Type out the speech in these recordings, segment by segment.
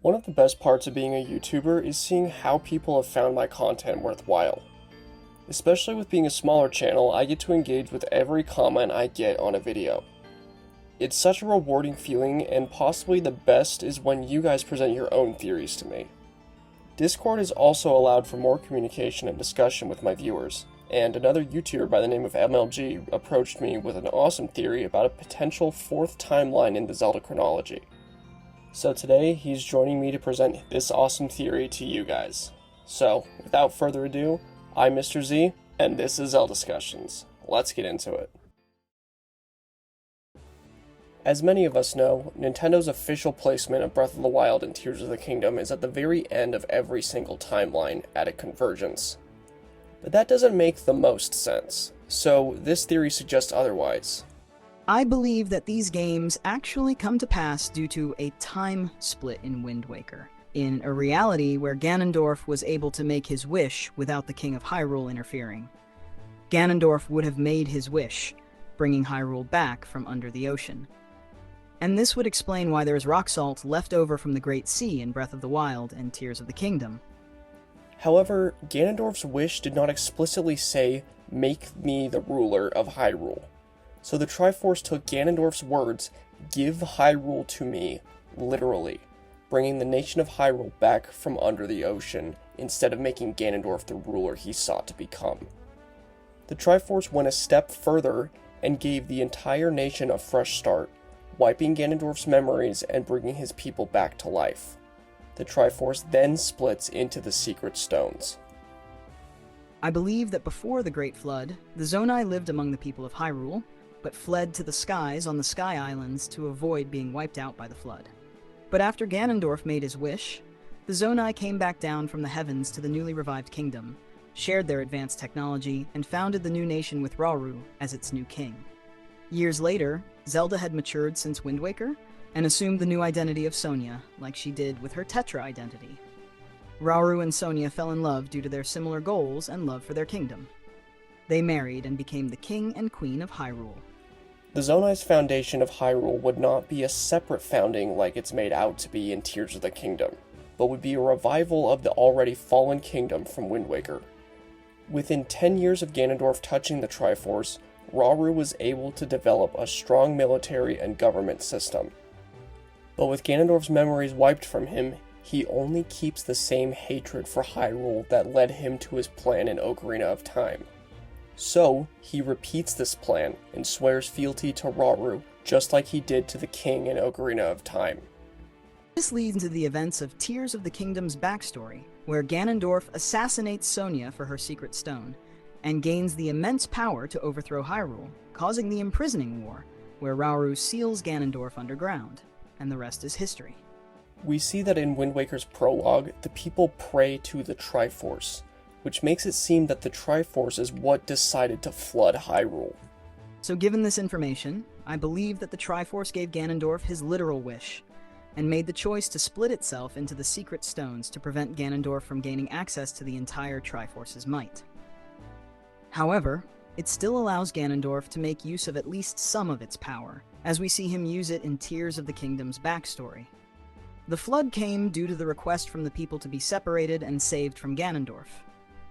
One of the best parts of being a YouTuber is seeing how people have found my content worthwhile. Especially with being a smaller channel, I get to engage with every comment I get on a video. It's such a rewarding feeling, and possibly the best is when you guys present your own theories to me. Discord is also allowed for more communication and discussion with my viewers, and another YouTuber by the name of MLG approached me with an awesome theory about a potential fourth timeline in the Zelda chronology. So today, he's joining me to present this awesome theory to you guys. So, without further ado, I'm Mr. Z, and this is Zelda Discussions. Let's get into it. As many of us know, Nintendo's official placement of Breath of the Wild and Tears of the Kingdom is at the very end of every single timeline at a convergence. But that doesn't make the most sense, so this theory suggests otherwise. I believe that these games actually come to pass due to a time split in Wind Waker, in a reality where Ganondorf was able to make his wish without the King of Hyrule interfering. Ganondorf would have made his wish, bringing Hyrule back from under the ocean. And this would explain why there is rock salt left over from the Great Sea in Breath of the Wild and Tears of the Kingdom. However, Ganondorf's wish did not explicitly say, "Make me the ruler of Hyrule." So the Triforce took Ganondorf's words, "Give Hyrule to me," literally, bringing the nation of Hyrule back from under the ocean, instead of making Ganondorf the ruler he sought to become. The Triforce went a step further and gave the entire nation a fresh start, wiping Ganondorf's memories and bringing his people back to life. The Triforce then splits into the Secret Stones. I believe that before the Great Flood, the Zonai lived among the people of Hyrule, but fled to the skies on the Sky Islands to avoid being wiped out by the flood. But after Ganondorf made his wish, the Zonai came back down from the heavens to the newly revived kingdom, shared their advanced technology, and founded the new nation with Rauru as its new king. Years later, Zelda had matured since Wind Waker, and assumed the new identity of Sonia, like she did with her Tetra identity. Rauru and Sonia fell in love due to their similar goals and love for their kingdom. They married and became the king and queen of Hyrule. The Zonai's foundation of Hyrule would not be a separate founding like it's made out to be in Tears of the Kingdom, but would be a revival of the already fallen kingdom from Wind Waker. Within 10 years of Ganondorf touching the Triforce, Rauru was able to develop a strong military and government system. But with Ganondorf's memories wiped from him, he only keeps the same hatred for Hyrule that led him to his plan in Ocarina of Time. So, he repeats this plan and swears fealty to Rauru, just like he did to the king in Ocarina of Time. This leads to the events of Tears of the Kingdom's backstory, where Ganondorf assassinates Sonia for her secret stone, and gains the immense power to overthrow Hyrule, causing the Imprisoning War, where Rauru seals Ganondorf underground, and the rest is history. We see that in Wind Waker's prologue, the people pray to the Triforce, which makes it seem that the Triforce is what decided to flood Hyrule. So given this information, I believe that the Triforce gave Ganondorf his literal wish, and made the choice to split itself into the secret stones to prevent Ganondorf from gaining access to the entire Triforce's might. However, it still allows Ganondorf to make use of at least some of its power, as we see him use it in Tears of the Kingdom's backstory. The flood came due to the request from the people to be separated and saved from Ganondorf.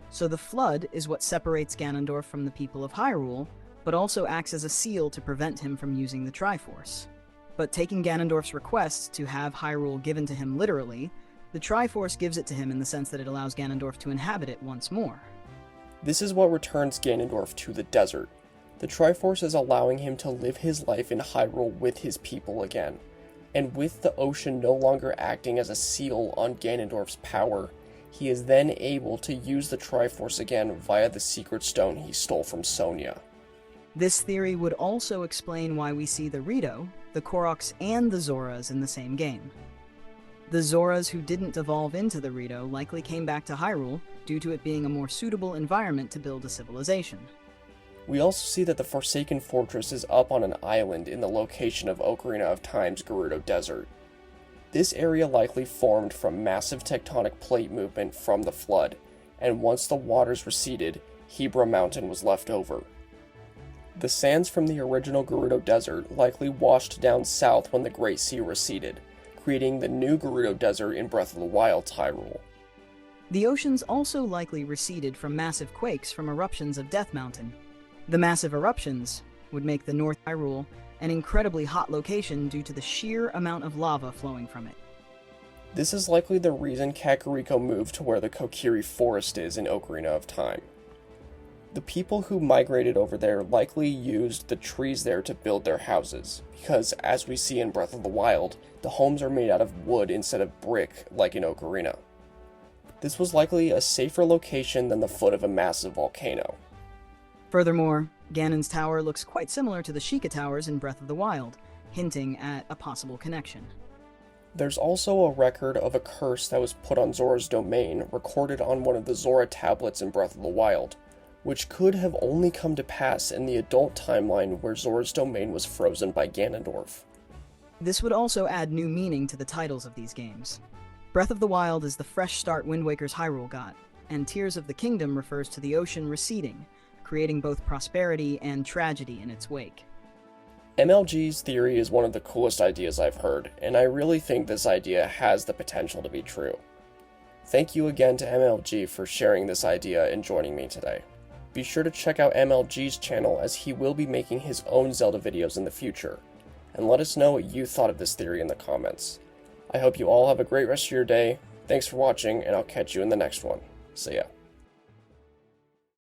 So the flood is what separates Ganondorf from the people of Hyrule, but also acts as a seal to prevent him from using the Triforce. But taking Ganondorf's request to have Hyrule given to him literally, the Triforce gives it to him in the sense that it allows Ganondorf to inhabit it once more. This is what returns Ganondorf to the desert. The Triforce is allowing him to live his life in Hyrule with his people again, and with the ocean no longer acting as a seal on Ganondorf's power, he is then able to use the Triforce again via the secret stone he stole from Sonia. This theory would also explain why we see the Rito, the Koroks, and the Zoras in the same game. The Zoras who didn't evolve into the Rito likely came back to Hyrule due to it being a more suitable environment to build a civilization. We also see that the Forsaken Fortress is up on an island in the location of Ocarina of Time's Gerudo Desert. This area likely formed from massive tectonic plate movement from the flood, and once the waters receded, Hebra Mountain was left over. The sands from the original Gerudo Desert likely washed down south when the Great Sea receded, creating the new Gerudo Desert in Breath of the Wild Hyrule. The oceans also likely receded from massive quakes from eruptions of Death Mountain. The massive eruptions would make the North Hyrule an incredibly hot location due to the sheer amount of lava flowing from it. This is likely the reason Kakariko moved to where the Kokiri Forest is in Ocarina of Time. The people who migrated over there likely used the trees there to build their houses, because as we see in Breath of the Wild, the homes are made out of wood instead of brick like in Ocarina. This was likely a safer location than the foot of a massive volcano. Furthermore, Ganon's tower looks quite similar to the Sheikah towers in Breath of the Wild, hinting at a possible connection. There's also a record of a curse that was put on Zora's domain recorded on one of the Zora tablets in Breath of the Wild, which could have only come to pass in the adult timeline where Zora's domain was frozen by Ganondorf. This would also add new meaning to the titles of these games. Breath of the Wild is the fresh start Wind Waker's Hyrule got, and Tears of the Kingdom refers to the ocean receding, creating both prosperity and tragedy in its wake. MLG's theory is one of the coolest ideas I've heard, and I really think this idea has the potential to be true. Thank you again to MLG for sharing this idea and joining me today. Be sure to check out MLG's channel as he will be making his own Zelda videos in the future, and let us know what you thought of this theory in the comments. I hope you all have a great rest of your day, thanks for watching, and I'll catch you in the next one. See ya.